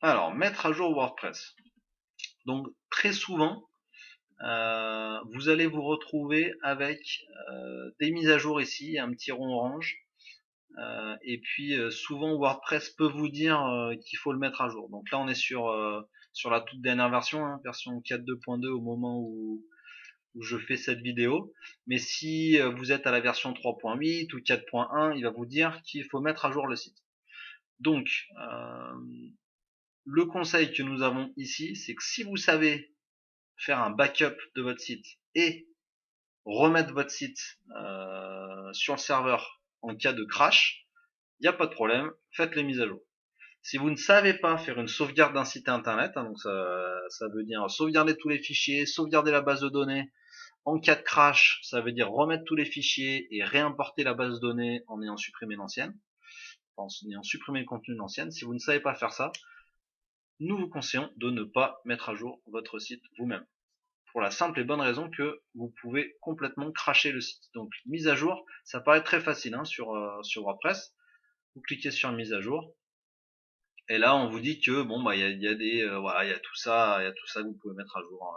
Alors, mettre à jour WordPress. Donc, très souvent, vous allez vous retrouver avec des mises à jour ici, un petit rond orange. Et puis, souvent, WordPress peut vous dire qu'il faut le mettre à jour. Donc là, on est sur la toute dernière version, hein, version 4.2.2 au moment où je fais cette vidéo. Mais si vous êtes à la version 3.8 ou 4.1, il va vous dire qu'il faut mettre à jour le site. Donc, le conseil que nous avons ici, c'est que si vous savez faire un backup de votre site et remettre votre site sur le serveur en cas de crash, il n'y a pas de problème, faites les mises à jour. Si vous ne savez pas faire une sauvegarde d'un site internet, hein, donc ça veut dire sauvegarder tous les fichiers, sauvegarder la base de données. En cas de crash, ça veut dire remettre tous les fichiers et réimporter la base de données en ayant supprimé l'ancienne, en ayant supprimé le contenu de l'ancienne. Si vous ne savez pas faire ça, nous vous conseillons de ne pas mettre à jour votre site vous-même. Pour la simple et bonne raison que vous pouvez complètement cracher le site. Donc mise à jour, ça paraît très facile hein, sur WordPress. Vous cliquez sur mise à jour et là on vous dit que bon bah il y a des voilà il y a tout ça, il y a tout ça que vous pouvez mettre à jour.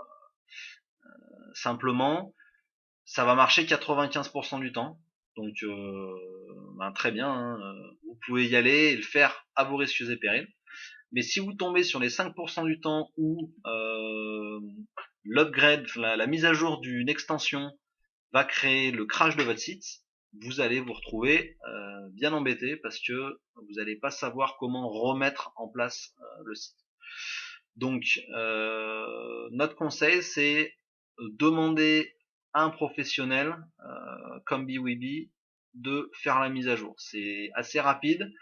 Simplement, ça va marcher 95% du temps. Donc ben, très bien, hein, vous pouvez y aller et le faire à vos risques et périls. Mais si vous tombez sur les 5% du temps où l'upgrade, la mise à jour d'une extension va créer le crash de votre site, vous allez vous retrouver bien embêté parce que vous n'allez pas savoir comment remettre en place le site. Donc notre conseil c'est demander à un professionnel comme BWB de faire la mise à jour. C'est assez rapide.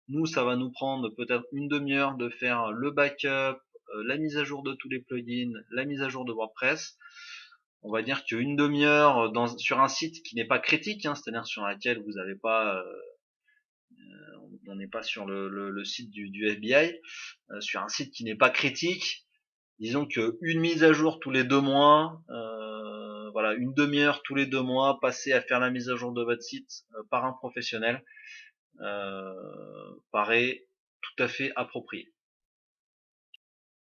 Nous, ça va nous prendre peut-être une demi-heure de faire le backup, la mise à jour de tous les plugins, la mise à jour de WordPress. On va dire qu'une demi-heure sur un site qui n'est pas critique, hein, c'est-à-dire sur laquelle vous n'avez pas, on n'est pas sur le site du FBI, sur un site qui n'est pas critique. Disons qu'une mise à jour tous les 2 mois, voilà, une demi-heure tous les 2 mois, passer à faire la mise à jour de votre site par un professionnel, paraît tout à fait approprié.